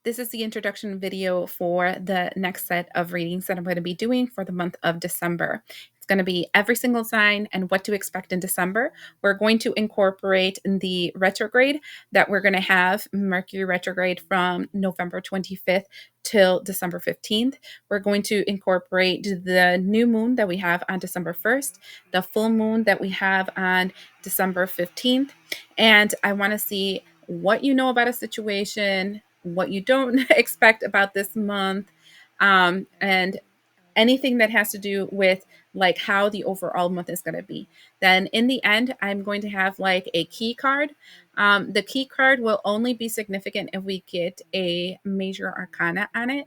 This is the introduction video for the next set of readings that I'm going to be doing for the month of December. It's going to be every single sign and what to expect in December. We're going to incorporate the retrograde that we're going to have, Mercury retrograde, from November 25th till December 15th. We're going to incorporate the new moon that we have on December 1st, the full moon that we have on December 15th, and I want to see what you know about a situation, what you don't expect about this month, and anything that has to do with like how the overall month is going to be. Then in the end, I'm going to have like a key card. The key card will only be significant if we get a major arcana on it,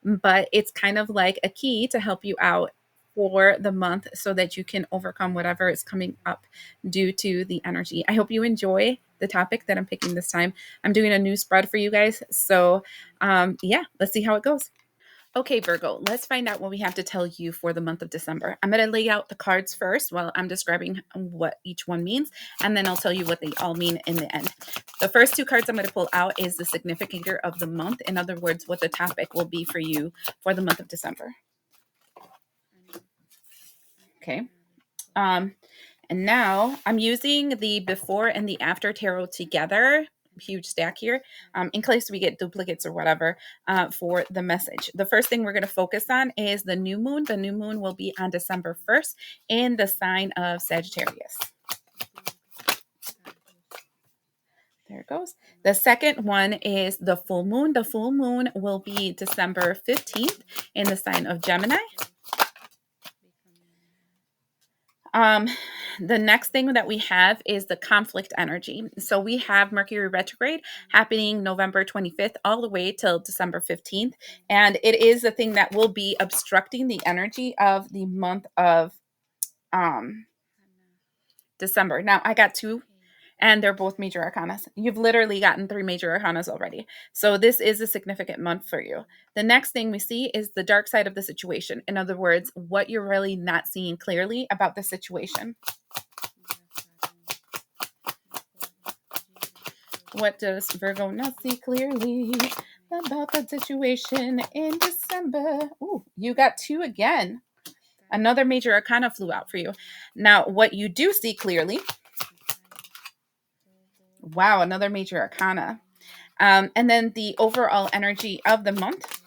but it's kind of like a key to help you out for the month so that you can overcome whatever is coming up due to the energy. I hope you enjoy the topic that I'm picking this time. I'm doing a new spread for you guys. So, yeah, let's see how it goes. Okay, Virgo, let's find out what we have to tell you for the month of December. I'm going to lay out the cards first while I'm describing what each one means, and then I'll tell you what they all mean in the end. The first two cards I'm going to pull out is the significator of the month. In other words, what the topic will be for you for the month of December. Okay. And now I'm using the before and the after tarot together, huge stack here, in case we get duplicates or whatever, for the message. The first thing we're going to focus on is the new moon. The new moon will be on December 1st in the sign of Sagittarius. There it goes. The second one is the full moon. The full moon will be December 15th in the sign of Gemini. The next thing that we have is the conflict energy. So we have Mercury retrograde happening November 25th all the way till December 15th. And it is the thing that will be obstructing the energy of the month of December. Now, I got two, and they're both major arcanas. You've literally gotten three major arcanas already. So this is a significant month for you. The next thing we see is the dark side of the situation. In other words, what you're really not seeing clearly about the situation. What does Virgo not see clearly about the situation in December? Ooh, you got two again. Another major arcana flew out for you. Now, what you do see clearly. Wow, another major arcana. And then the overall energy of the month.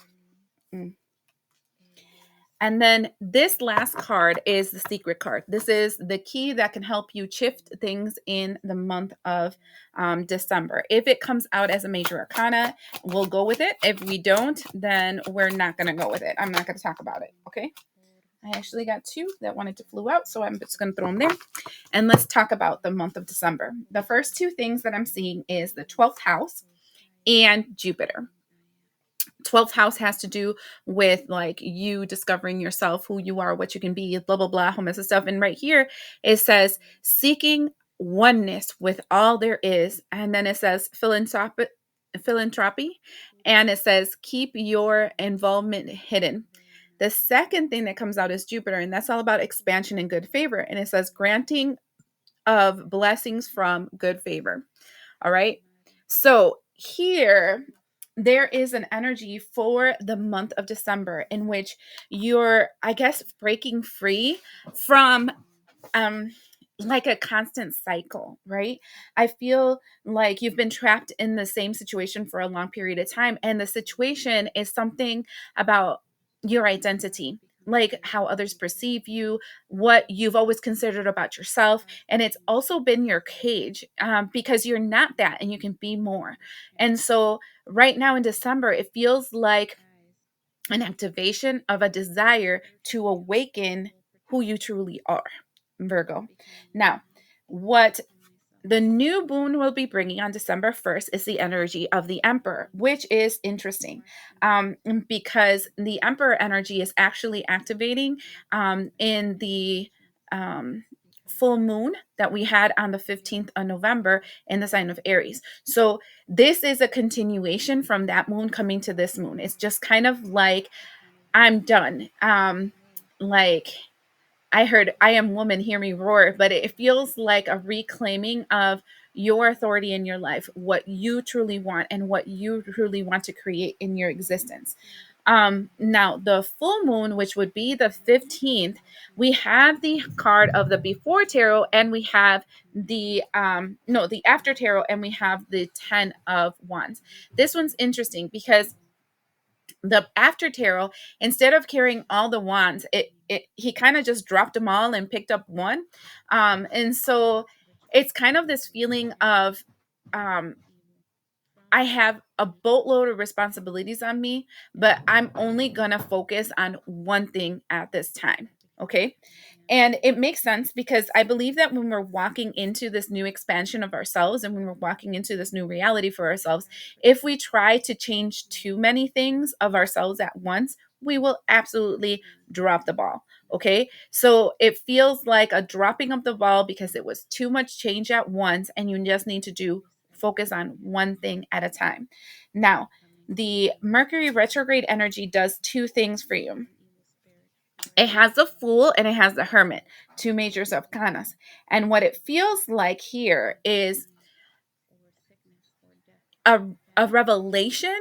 And then this last card is the secret card. This is the key that can help you shift things in the month of December. If it comes out as a major arcana, we'll go with it. If we don't, then we're not going to go with it. I'm not going to talk about it. Okay. I actually got two that wanted to flew out, so I'm just going to throw them there. And let's talk about the month of December. The first two things that I'm seeing is the 12th house and Jupiter. 12th house has to do with like you discovering yourself, who you are, what you can be, blah, blah, blah, whole mess of stuff. And right here, it says seeking oneness with all there is. And then it says philanthropy. And it says keep your involvement hidden. The second thing that comes out is Jupiter, and that's all about expansion and good favor. And it says granting of blessings from good favor. All right. So here, there is an energy for the month of December in which you're, I guess, breaking free from like a constant cycle, right? I feel like you've been trapped in the same situation for a long period of time, and the situation is something about your identity, like how others perceive you, what you've always considered about yourself. And it's also been your cage, because you're not that and you can be more. And so right now in December, it feels like an activation of a desire to awaken who you truly are, Virgo. Now, what the new moon will be bringing on December 1st is the energy of the Emperor, which is interesting, because the Emperor energy is actually activating in the full moon that we had on the 15th of November in the sign of Aries. So this is a continuation from that moon coming to this moon. It's just kind of like, I'm done. Like, I heard I am woman, hear me roar, but it feels like a reclaiming of your authority in your life, what you truly want, and what you truly want to create in your existence. Now, the full moon, which would be the 15th, we have the card of the before tarot, and we have the no, the after tarot, and we have the 10 of wands. This one's interesting because the after tarot, instead of carrying all the wands, he kind of just dropped them all and picked up one. And so it's kind of this feeling of um I have a boatload of responsibilities on me, but I'm only going to focus on one thing at this time. Okay. And it makes sense because I believe that when we're walking into this new expansion of ourselves and when we're walking into this new reality for ourselves, if we try to change too many things of ourselves at once, we will absolutely drop the ball. Okay. So it feels like a dropping of the ball because it was too much change at once, and you just need to do focus on one thing at a time. Now, the Mercury retrograde energy does two things for you. It has the Fool and it has the Hermit, two major arcanas. And what it feels like here is a, a revelation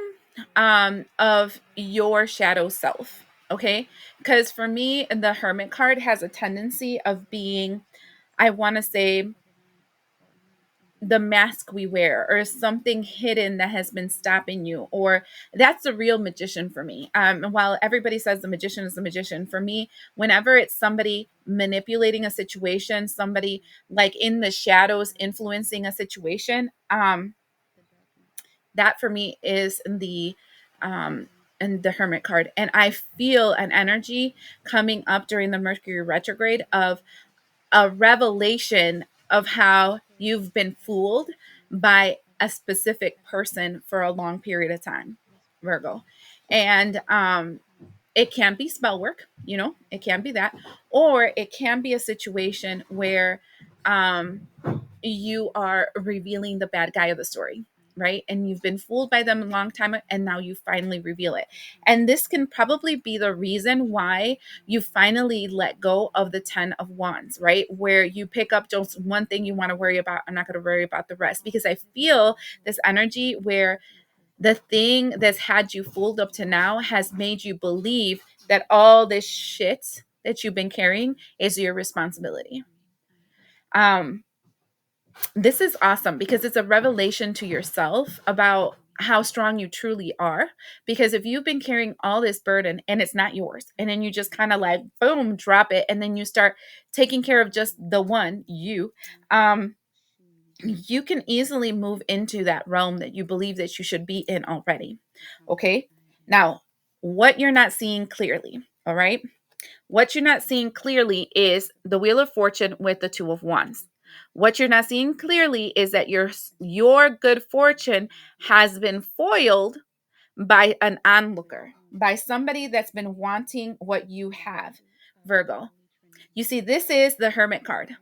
of your shadow self. Okay. Because for me, the Hermit card has a tendency of being, I want to say, the mask we wear or something hidden that has been stopping you, or that's the real magician for me. And while everybody says the magician is the magician, for me, whenever it's somebody manipulating a situation, somebody like in the shadows influencing a situation, that for me is the and the Hermit card. And I feel an energy coming up during the Mercury retrograde of a revelation of how you've been fooled by a specific person for a long period of time, Virgo. And it can be spell work, it can be that, or it can be a situation where um, you are revealing the bad guy of the story, right? And you've been fooled by them a long time, and now you finally reveal it. And this can probably be the reason why you finally let go of the 10 of wands, right? Where you pick up just one thing you want to worry about. I'm not going to worry about the rest, because I feel this energy where the thing that's had you fooled up to now has made you believe that all this shit that you've been carrying is your responsibility. Um, this is awesome because it's a revelation to yourself about how strong you truly are. Because if you've been carrying all this burden and it's not yours, and then you just kind of like boom drop it, and then you start taking care of just the one um you can easily move into that realm that you believe that you should be in already. Okay. Now, what you're not seeing clearly, all right, what you're not seeing clearly is the Wheel of Fortune with the Two of Wands. What you're not seeing clearly is that your good fortune has been foiled by an onlooker, by somebody that's been wanting what you have, Virgo. You see, this is the Hermit card.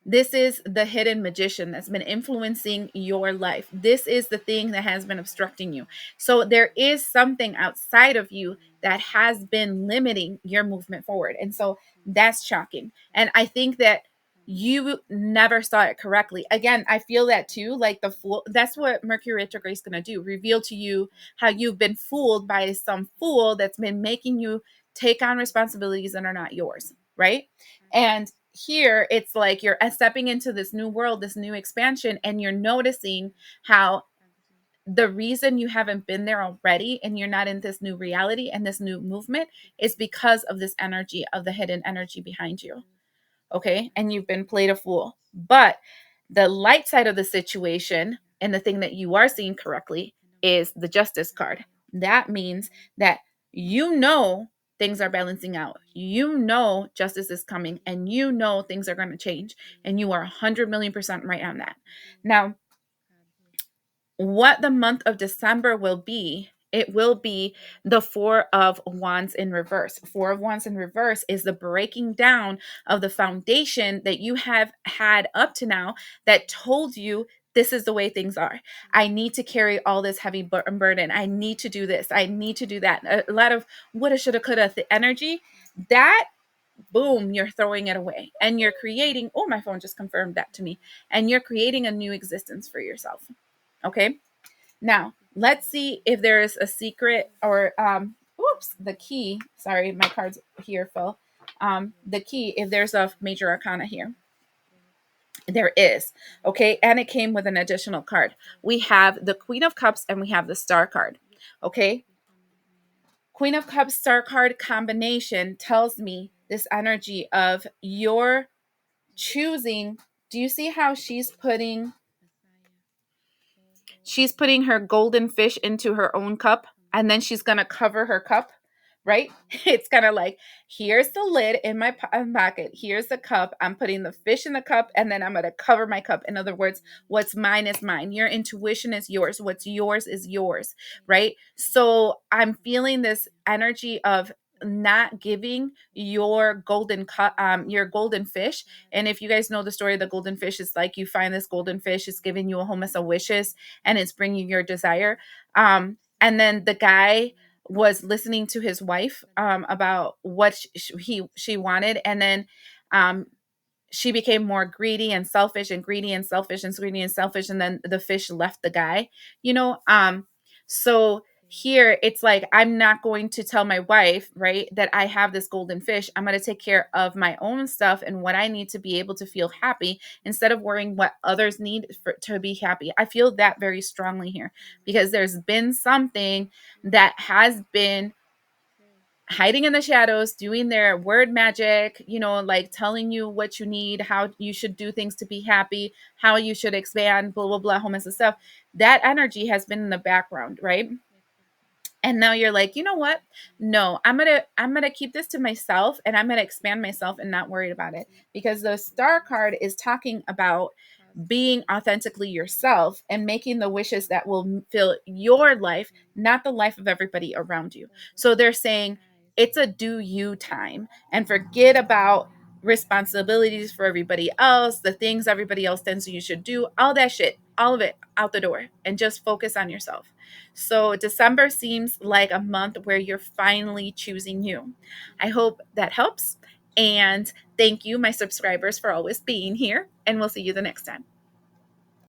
This is the hidden magician that's been influencing your life. This is the thing that has been obstructing you. So there is something outside of you that has been limiting your movement forward. And so that's shocking. And I think that you never saw it correctly. Again, I feel that too. Like the Fool, that's what Mercury retrograde is going to do, reveal to you how you've been fooled by some fool that's been making you take on responsibilities that are not yours, right? And here it's like you're stepping into this new world, this new expansion, and you're noticing how the reason you haven't been there already and you're not in this new reality and this new movement is because of this energy of the hidden energy behind you. Okay. And you've been played a fool. But the light side of the situation, and the thing that you are seeing correctly, is the Justice card. That means that things are balancing out. Justice is coming, and things are going to change. And you are 100 million% right on that. Now, what the month of December will be, it will be the Four of Wands in reverse. Four of Wands in reverse is the breaking down of the foundation that you have had up to now that told you this is the way things are. I need to carry all this heavy burden. I need to do this. I need to do that. A lot of woulda, shoulda, coulda energy. That boom, you're throwing it away and you're creating, oh, my phone just confirmed that to me, and you're creating a new existence for yourself. Okay. Now, let's see if there is a secret or, oops, the key. Sorry, my cards here fell. The key, if there's a major arcana here. There is. Okay. And it came with an additional card. We have the Queen of Cups and we have the Star card. Okay. Queen of Cups, Star card combination tells me this energy of your choosing. Do you see how she's putting her golden fish into her own cup, and then she's going to cover her cup, right? It's kind of like, here's the lid in my pocket, here's the cup, I'm putting the fish in the cup, and then I'm going to cover my cup. In other words, what's mine is mine, your intuition is yours, what's yours is yours, right? So I'm feeling this energy of not giving your golden cup, your golden fish. And if you guys know the story of the golden fish, it's like you find this golden fish, it's giving you a whole mess of wishes, and it's bringing your desire. And then the guy was listening to his wife, about what she wanted, and then, um, she became more greedy and selfish and greedy and selfish and greedy and selfish, and then the fish left the guy, you know. So here it's like, I'm not going to tell my wife, right, that I have this golden fish. I'm going to take care of my own stuff and what I need to be able to feel happy, instead of worrying what others need to be happy. I feel that very strongly here, because there's been something that has been hiding in the shadows, doing their word magic, like telling you what you need, how you should do things to be happy, how you should expand, blah, blah, blah, whole mess of stuff. That energy has been in the background, right? And now you're like, you know what? No, I'm gonna keep this to myself, and I'm gonna expand myself and not worried about it. Because the Star card is talking about being authentically yourself and making the wishes that will fill your life, not the life of everybody around you. So they're saying it's a do you time, and forget about responsibilities for everybody else, the things everybody else thinks you should do, all that shit, all of it out the door, and just focus on yourself. So December seems like a month where you're finally choosing you. I hope that helps. And thank you, my subscribers, for always being here. And we'll see you the next time.